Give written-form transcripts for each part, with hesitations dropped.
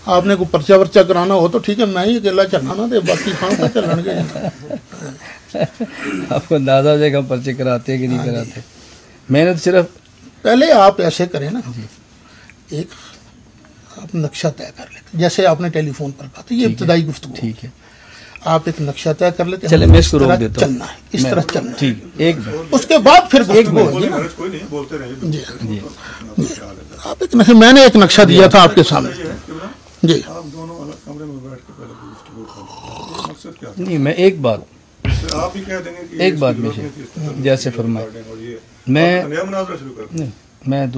आपने कोई पर्चा वर्चा कराना हो तो ठीक है, मैं ही अकेला चलना ना, तो बाकी खान का चलने आपको अंदाजा हो जाएगा पर्चे कराते हैं कि नहीं कराते। मैंने तो सिर्फ पहले आप ऐसे करें ना, एक आप नक्शा तय कर लेते, जैसे आपने टेलीफोन पर कहा था, ये इब्तदाई गुफ्तगू, ठीक है, आप एक नक्शा तय कर लेते, चले मैं इसको रोक देता हूं, चलना है इस तरह चलना है, ठीक, एक मिनट, उसके बाद फिर गुफ्तगू होगी ना। जी आप एक नक्शा, मैंने एक नक्शा दिया था आपके सामने जी। आप दोनों अलग कमरे में बैठ के पहले गुफ्तगू करें, मकसद क्या? नहीं, मैं एक बात, आप ही कह देंगे कि एक बात में जैसे फरमाए, मैं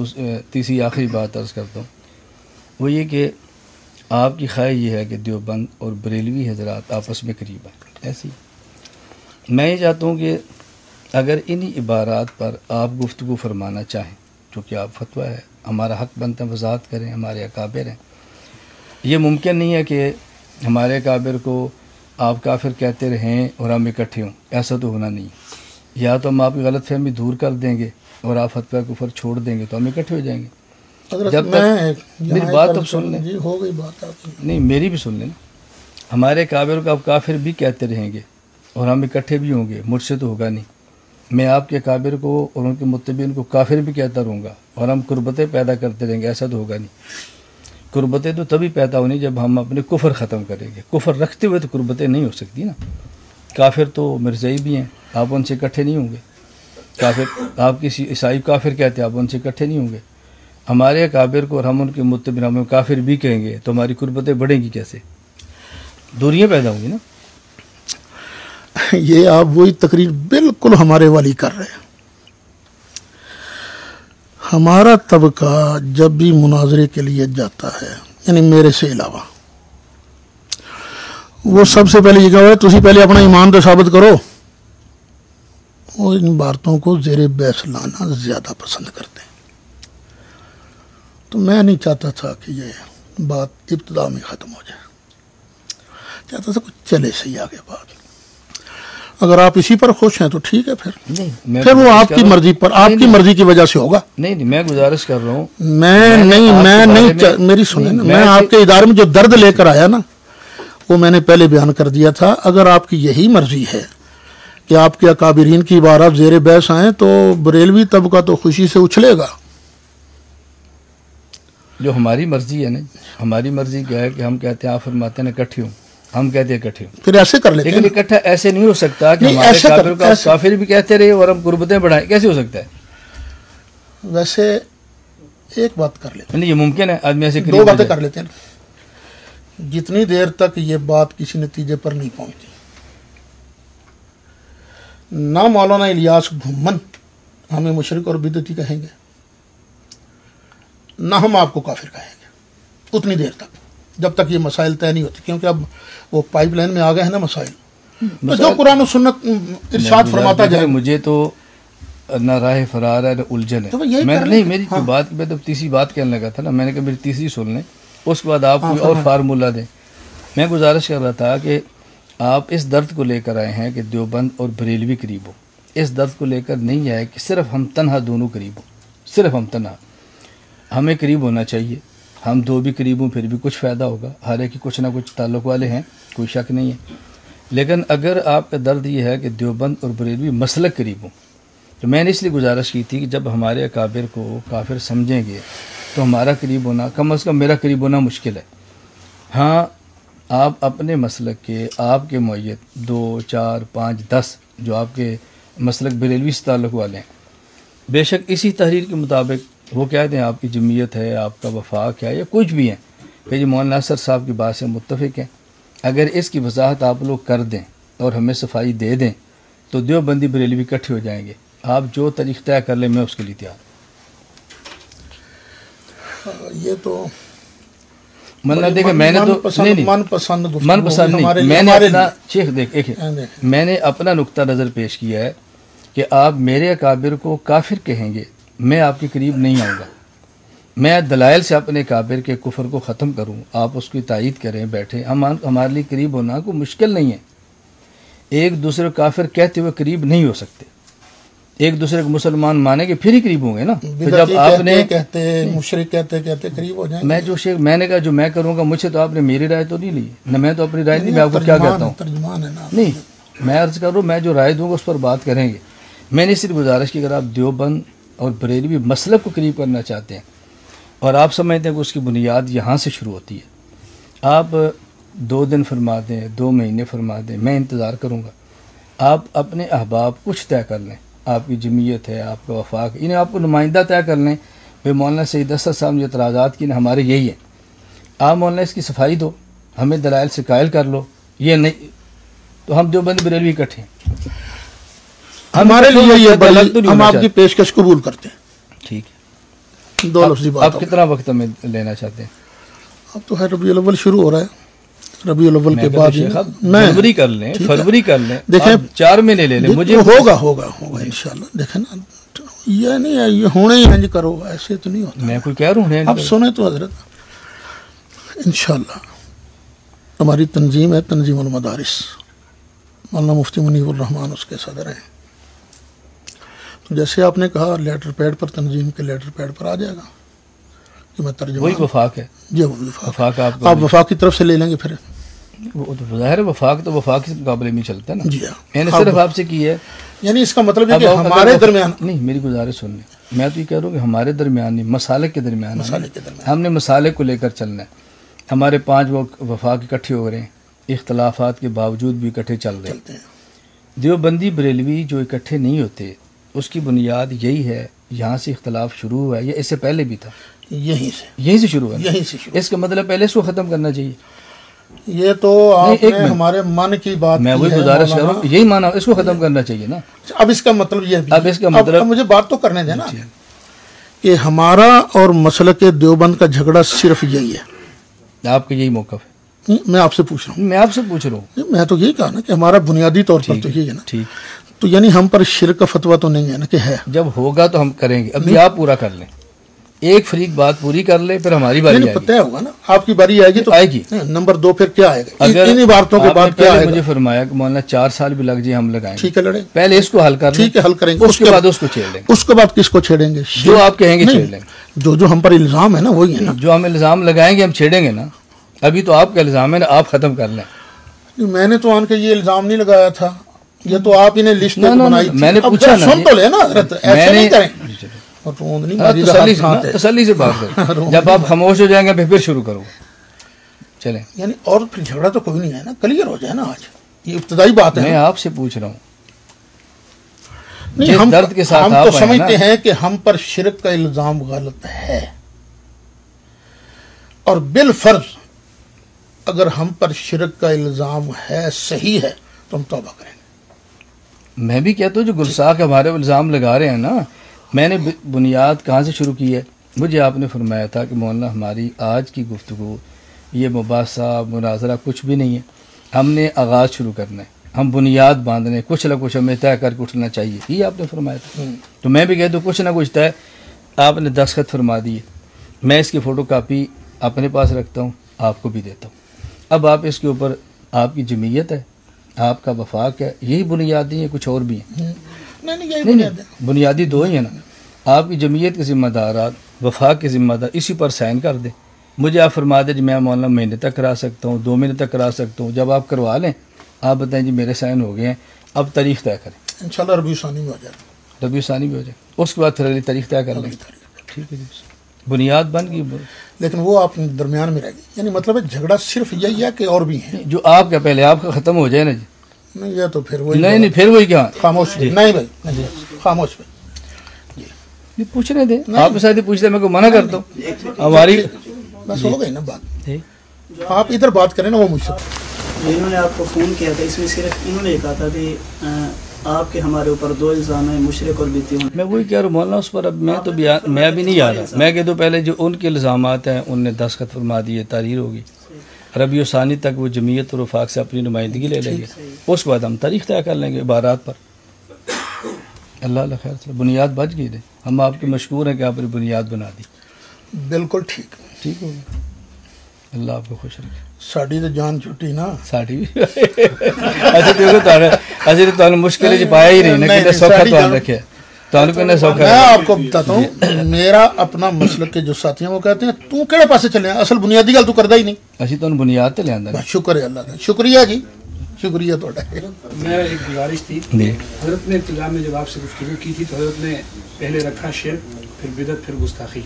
तीसरी आखिरी बात अर्ज़ करता हूँ, वो ये कि आपकी ख्वाहिश ये है कि देवबंद और बरेलवी हजरात आपस में करीब आए। ऐसी मैं ये चाहता हूँ कि अगर इन्हीं इबारात पर आप गुफ्तगू फरमाना चाहें, चूँकि आप फतवा है, हमारा हक बनता है वजाहत करें, हमारे अकाबिर हैं। ये मुमकिन नहीं है कि हमारे अकाबिर को आप काफिर कहते रहें और हम इकट्ठे हों, ऐसा तो होना नहीं। या तो हम आपकी गलत फहमी दूर कर देंगे और आप फतवा कुफर छोड़ देंगे तो हम इकट्ठे हो जाएंगे। जब तक मेरी बात तो सुन लें, हो गई बात आपकी, नहीं मेरी भी सुन लें। हमारे काबिर को आप काफिर भी कहते रहेंगे और हम इकट्ठे भी होंगे, मुझसे तो होगा नहीं। मैं आपके काबिर को और उनके मुत्तबीन को काफिर भी कहता रहूँगा और हम कुर्बतें पैदा करते रहेंगे, ऐसा तो होगा नहीं। कुर्बतें तो तभी पैदा होनी जब हम अपने कुफर ख़त्म करेंगे। कुफर रखते हुए तो कुर्बतें नहीं हो सकती ना। काफिर तो मिर्ज़ाई भी हैं, आप उनसे इकट्ठे नहीं होंगे। काफिर आप किसी ईसाई काफिर कहते हैं, आप उनसे इकट्ठे नहीं होंगे। हमारे काबिर को और हम उनके मुत्तबिन हमें काफिर भी कहेंगे तो हमारी कुर्बतें बढ़ेंगी कैसे? दूरियां पैदा होंगी ना। ये आप वही तकरीर बिल्कुल हमारे वाली कर रहे हैं। हमारा तबका जब भी मुनाजरे के लिए जाता है, यानी मेरे से अलावा, वो सबसे पहले ये कहा, तुसी पहले अपना ईमान तो साबित करो। वो इन बातों को ज़ेरे बहस लाना ज़्यादा पसंद करते हैं। तो मैं नहीं चाहता था कि ये बात इब्तिदा में ख़त्म हो जाए, चाहता था कुछ चले सही आगे बात। अगर आप इसी पर खुश हैं तो ठीक है, फिर वो आपकी मर्जी पर, आपकी मर्जी की वजह से होगा। नहीं, मैं गुजारिश कर रहा हूँ, मैं नहीं मेरी सुने ना, मैं आपके इदारे में जो दर्द लेकर आया ना, वो मैंने पहले बयान कर दिया था। अगर आपकी यही मर्जी है कि आपके अकाबिरीन की इबारत ज़ेरे बहस आए तो बरेलवी तबका तो खुशी से उछलेगा। जो हमारी मर्जी है ना, हमारी मर्जी क्या है कि हम कहते हैं, आप फरमाते हैं इकट्ठे हो, हम कहते हैं इकट्ठे हो, फिर ऐसे कर लेते हैं। लेकिन इकट्ठा ऐसे नहीं हो सकता कि हमारे काफिर को काफिर भी कहते रहे और हम कुर्बतें बढ़ाएं, कैसे हो सकता है? वैसे एक बात कर लेते हैं, नहीं ये मुमकिन है, आदमी ऐसे दो बातें कर लेते हैं। जितनी देर तक ये बात किसी नतीजे पर नहीं पहुंचती, ना मौलाना इलियास घुम्मन हमें मुशरिक और बिदअती कहेंगे, ना हम आपको काफिर कहेंगे, उतनी देर तक, जब तक ये मसाइल तय नहीं होती। क्योंकि अब वो पाइपलाइन में आ गए हैं ना मसाइल, तो जो कुरान और सुन्नत इरशाद फरमाता जाए। मुझे तो न राह फरार है न उलझन है। तो मैं नहीं, मेरी हाँ। बात मैं तो तीसरी बात कहने लगा था ना, मैंने कहा मेरी तीसरी सुन लें, उसके बाद आप कोई और फार्मूला दें। मैं गुजारिश कर रहा था कि आप इस दर्द को लेकर आए हैं कि देवबंद और बरेलवी करीब हो। इस दर्द को लेकर नहीं आए कि सिर्फ हम तन्हा दोनों करीब हो, सिर्फ हम तन्हा। हमें करीब होना चाहिए, हम दो भी करीब हों फिर भी कुछ फ़ायदा होगा। हर एक की कुछ ना कुछ ताल्लुक़ वाले हैं, कोई शक नहीं है। लेकिन अगर आपका दर्द ये है कि देवबंद और बरेलवी मसलक करीब हों, तो मैंने इसलिए गुजारिश की थी कि जब हमारे अकाबिर को काफिर समझेंगे तो हमारा करीब होना, कम अज़ कम मेरा करीब होना मुश्किल है। हाँ, आप अपने मसलक के, आपके मुय्यद 2, 4, 5, 10 जो आपके मसलक बरेलवी से ताल्लुक़ वाले हैं, बेशक इसी तहरीर के मुताबिक वो कहते हैं आपकी जमीयत है, आपका वफाक है या कुछ भी है, फिर मौलाना नासिर साहब की बात से मुत्तफ़िक हैं। अगर इसकी वजाहत आप लोग कर दें और हमें सफाई दे दें तो देवबंदी बरेलवी इकट्ठे हो जाएंगे। आप जो तरीक़ तय कर लें, मैं उसके लिए तैयार। ये तो मतलब देखें, मैंने तो मनपसंद नहीं, मैंने अपना शेख देखिए, मैंने अपना नुक्ता नज़र पेश किया है कि आप मेरे अकाबिर को काफिर कहेंगे, मैं आपके करीब नहीं आऊँगा। मैं दलाइल से अपने काबिर के कुफर को ख़त्म करूँ, आप उसकी तायीद करें, बैठे। हमारे लिए करीब होना कोई मुश्किल नहीं है। एक दूसरे को काफिर कहते हुए करीब नहीं हो सकते। एक दूसरे को मुसलमान मानेंगे फिर ही करीब होंगे ना। तो जब आपने कहते मुशरिक कहते करीब हो जाएंगे। मैं जो शेख मैंने कहा जो मैं करूंगा, मुझसे तो आपने मेरी राय तो नहीं ली ना, मैं तो अपनी राय नहीं, मैं आपको क्या कहता हूँ तर्जुमान है ना। नहीं, मैं अर्ज कर रहा हूँ, मैं जो राय दूंगा उस पर बात करेंगे। मैंने सिर्फ गुजारिश की, अगर आप देवबंद और बरेलवी मसलब को करीब करना चाहते हैं और आप समझते हैं कि उसकी बुनियाद यहाँ से शुरू होती है, आप 2 दिन फरमा दें, 2 महीने फरमा दें, मैं इंतज़ार करूँगा। आप अपने अहबाब कुछ तय कर लें, आपकी जमीयत है, आपका वफाक, इन्हें आपको नुमाइंदा तय कर लें। भाई मौलाना सईद असद साहब ने जो एतराज़ात की ना हमारे यही है, आप मौलाना इसकी सफाई दो, हमें दलाइल से कायल कर लो, ये नहीं तो हम देवबंद बरेलवी इकट्ठे हैं, हमारे लिए ये अलग तो नहीं हम होना आपकी पेशकश कबूल करते हैं। ठीक है, 2 लफ्ज़ी बात। आप कितना वक्त हमें लेना चाहते हैं? अब तो है रबीउल अव्वल शुरू हो रहा है, रबीउल अव्वल के बाद फरवरी कर लें, फरवरी कर लें, देखें 4 महीने ले लें, मुझे होगा इंशाल्लाह। देखें ना, ये नहीं है ये होने ही इंज करो, ऐसे तो नहीं होता। मैं कोई कह रहा हूँ, अब सुने तो हजरत इंशाल्लाह हमारी तंजीम है तंजीमुल मदारिस, मौलाना मुफ्ती मुनीबुर रहमान उसके सदर हैं। तो जैसे आपने कहा लेटर पैड पर, तंजीम के लेटर पैड पर आ जाएगा कि मैं तर्जुमा, वही वफाक है जी वही वफाक। आप वफाक की तरफ से ले लेंगे फिर, वो तो ज़ाहिर है वफाक तो वफाक के मुकाबले में चलता है ना। जी हाँ, मैंने सिर्फ आपसे की है, यानी इसका मतलब है कि हमारे दरमियान नहीं, मेरी गुजारिश सुन लें, मैं तो ये कह रहा हूँ कि हमारे दरमियान नहीं, मसाले के दरमियान हमने मसाले को लेकर चलना है। हमारे 5 वफाक इकट्ठे हो रहे हैं, इख्तलाफात के बावजूद भी इकट्ठे चल रहे हैं। देवबंदी बरेलवी जो इकट्ठे नहीं होते उसकी बुनियाद यही है, यहाँ से इख्तलाफ शुरू हुआ है, ये इससे पहले भी था, यहीं से शुरू हुआ, यहीं से शुरू। इसका मतलब पहले इसको ख़त्म करना चाहिए। ये तो आपने हमारे मन की बात, मैं वही गुजारिश कर रहा हूँ, यही माना, इसको ख़त्म करना चाहिए ना। अब इसका मतलब ये, अब इसका मतलब मुझे बात तो करने देना कि हमारा और मसलक देवबंद का झगड़ा सिर्फ यही है। आपका यही मौक़िफ़ है? मैं आपसे पूछ रहा हूँ, मैं आपसे पूछ रहा हूँ। मैं तो यही कहा ना कि हमारा बुनियादी तौर पर तो यही है ना। ठीक, तो यानी हम पर शिर्क का फतवा तो नहीं है ना कि है? जब होगा तो हम करेंगे, अभी आप पूरा कर लें, एक फरीक बात पूरी कर ले, फिर हमारी बारी आएगी। पता होगा ना, आपकी बारी आएगी तो आएगी। नंबर 2 फिर क्या आएगा? अगर इन्हीं बातों के बाद क्या आएगा? मुझे फरमाया कि मौलाना 4 साल भी लग जाए हम लगाएंगे। ठीक है, लड़े, पहले इसको हल कर, ठीक है, हल करेंगे, उसके बाद उसको छेड़ लेंगे। उसके बाद किसको छेड़ेंगे? जो आप कहेंगे छेड़ लेंगे। जो हम पर इल्जाम है ना वही है ना, जो हम इल्जाम लगाएंगे हम छेड़ेंगे ना। अभी तो आपका इल्जाम है ना, आप खत्म कर लें। मैंने तो आनके ये इल्जाम नहीं लगाया था, ये तो आप इन्हें लिस्ट बनाई थी। मैंने पूछा ना, सुन तो लेना, ऐसे नहीं करें। तसल्ली से बात करें, जब आप खामोश हो जाएंगे फिर शुरू करो। चलें, यानी और फिर झगड़ा तो कोई नहीं है ना, क्लियर हो जाए ना। आज ये इब्तदाई बात है, मैं आपसे पूछ रहा हूँ। नहीं, हम दर्द के साथ हम तो समझते हैं कि हम पर शिरक का इल्जाम गलत है, और बिल फर्ज अगर हम पर शिरक का इल्जाम है, सही है, तो हम तौबा करेंगे। मैं भी कहता हूँ जो गुलसाख हमारे इल्जाम लगा रहे हैं ना, मैंने बुनियाद कहाँ से शुरू की है? मुझे आपने फरमाया था कि मौलाना हमारी आज की गुफ्तगू ये मुबासा मुनाजरा कुछ भी नहीं है, हमने आगाज़ शुरू करना है, हम बुनियाद बांधने, कुछ ना कुछ हमें तय करके उठना चाहिए, ये आपने फरमाया था। तो मैं भी कहता हूँ कुछ ना कुछ तय, आपने दस्तखत फरमा दिए, मैं इसकी फ़ोटो कापी अपने पास रखता हूँ, आपको भी देता हूँ। अब आप इसके ऊपर, आपकी जमीयत है, आपका वफाक है, यही बुनियादी है, कुछ और भी है? नहीं, बुनियादी 2 ही है ना। आपकी जमीयत के ज़िम्मेदार, वफाक के ज़िम्मेदार, इसी पर साइन कर दे। मुझे आप फरमा दें जी मैं मौलाना महीने तक करा सकता हूँ, 2 महीने तक करा सकता हूँ। जब आप करवा लें, आप बताएं जी मेरे साइन हो गए हैं, अब तारीख तय करें। इंशाल्लाह रबीउ सानी में हो जाएगा, रबीउ सानी में हो जाए, उसके बाद फिर अगली तारीख तय कर लेंगे। ठीक है जी, बुनियाद बन गई, लेकिन वो आप दरमियान में रहेगी। यानी मतलब है झगड़ा सिर्फ यही है कि और भी है? जो आपका पहले आपका ख़त्म हो जाए ना जी। नहीं, ये तो फिर वही, नहीं फिर वही क्या, खामोश नहीं भाई, नहीं खामोश भाई, ये पूछ रहे थे आपके साथ ही पूछते, मैं को मना करता हूँ। हमारी बस हो गई ना बात, आप इधर बात करें ना, वो मुझसे इन्होंने आपको फ़ोन किया था, इसमें सिर्फ इन्होंने कहा था कि आपके हमारे ऊपर 2 इल्ज़ाम है, मुशरिक और बिदती। मैं वही कह रहा हूँ मौलाना, उस पर अब मैं भी नहीं आ रहा। मैं कह दूँ पहले जो उनके इल्ज़ामात हैं उनने दस्तखत फरमा दिए, तारीर होगी, रबीउ सानी तक वो जमीयत और वफाक से अपनी नुमाइंदगी ले लेंगे, उसके बाद हम तारीख तय कर लेंगे इबारात पर। अल्लाह खैर से बुनियाद बच गई थी, हम आपके मशकूर हैं कि आपने बुनियाद बना दी। बिल्कुल ठीक हो गया, अल्लाह आपको खुश रखे। साड़ी तो जान छुट्टी ना, साड़ी भी अच्छा देखो तारे, अच्छा तो मुश्किल पाया ही नहीं ना, कि सौखा तो रखे। ताल्लुक ने सौखा मैं आपको बताता हूँ, मेरा अपना मसलक के जो साथी हैं वो कहते हैं तू केड़े पासे चले, असल बुनियादी गल तू करदा ही नहीं। ਅਸੀਂ ਤੁਹਾਨੂੰ ਬੁਨਿਆਦ ਤੇ ਲਿਆਂਦਾ बस शुक्र है अल्लाह का, शुक्रिया जी, शुक्रिया थोड़ा। मेरा एक गुजारिश थी, जी हजरत ने इब्तिदा में जब आपसे गुफ्तगू की थी तो हजरत ने पहले रखा शिर्क, फिर बिदअत, फिर गुस्ताखी।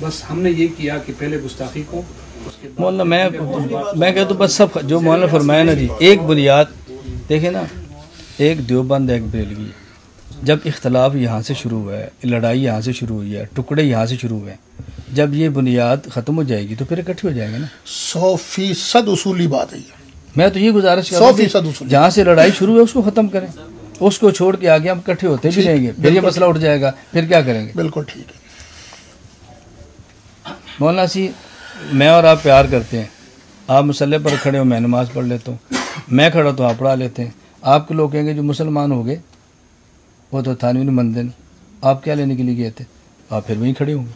बस हमने ये किया कि पहले गुस्ताखी को, उसके बाद मौलाना मैं कहता हूँ बस सब जो मौलाना फरमाया ना जी, एक बुनियाद देखे ना, एक देवबंद एक बेलगी, जब इख्तलाफ यहाँ से शुरू हुआ है, लड़ाई यहाँ से शुरू हुई है, टुकड़े यहाँ से शुरू हुए हैं, जब ये बुनियाद ख़त्म हो जाएगी तो फिर इकट्ठे हो जाएंगे ना। 100% उसूली बात है ये। मैं तो ये गुजारिश कर 100% उसूली। जहाँ से लड़ाई शुरू है उसको ख़त्म करें, उसको छोड़ के आगे हम इकट्ठे होते भी रहेंगे, फिर ये मसला उठ जाएगा, फिर क्या करेंगे। बिल्कुल ठीक है। मौलाना सी मैं और आप प्यार करते हैं, आप मुसल्ले पर खड़े हो मैं नमाज़ पढ़ लेता हूँ, मैं खड़ा तो आप पढ़ा लेते हैं। आपके लोग कहेंगे जो मुसलमान हो गए वो तो थानवी मंदिर, आप क्या लेने के लिए गए थे, आप फिर वहीं खड़े होंगे,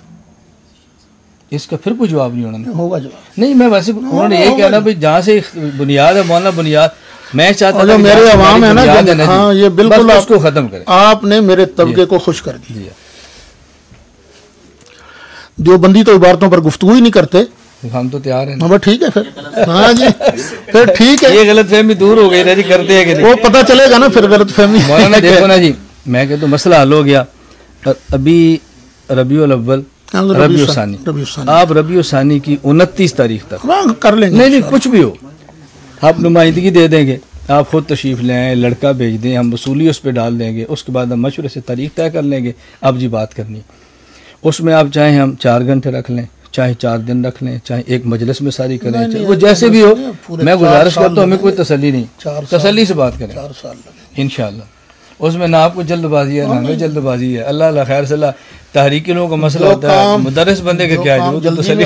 इसका फिर कोई जवाब नहीं होना। होगा जवाब नहीं, मैं वैसे उन्होंने ये कहना भाई जहाँ से बुनियाद है मौलाना, बुनियाद मैं चाहता हूँ मेरे अवाम है ना, हाँ ये बिल्कुल उसको ख़त्म करें। आपने मेरे तबके को खुश कर दिया। देवबंदी तो इबारतों पर गुफ्तगू ही नहीं करते, हम तो तैयार हैं। हाँ ठीक है फिर, हाँ जी फिर ठीक है। ये गलतफहमी दूर हो गई ना जी, करते हैं कि नहीं, वो पता चलेगा ना फिर गलतफहमी। मौलाना देखो ना जी, मैं कहता हूँ मसला हल हो गया। अभी रबीउल अव्वल, रबीउल सानी, आप रबीउल सानी की 29 तारीख तक कर लेंगे। नहीं कुछ भी हो, आप नुमाइंदगी दे देंगे, आप खुद तशरीफ ले आए, लड़का भेज दें, हम वसूली उस पर डाल देंगे, उसके बाद हम मशवरे से तारीख तय कर लेंगे। अब जी बात करनी उसमें आप चाहे हम 4 घंटे रख लें, चाहे 4 दिन रख लें, चाहे एक मजलिस में सारी करें, चाहे वो जैसे भी हो। मैं गुजारिश करता हूँ, हमें कोई तसल्ली नहीं, तसल्ली से बात करें 4 साल इंशाअल्लाह। उसमें ना आपको जल्दबाजी है ना हमें जल्दबाजी है। अल्लाह खैर सलाह, तहरीकी लोगों का मसला होता है, मुदर्रिस बंदे का क्या है, जो तसल्ली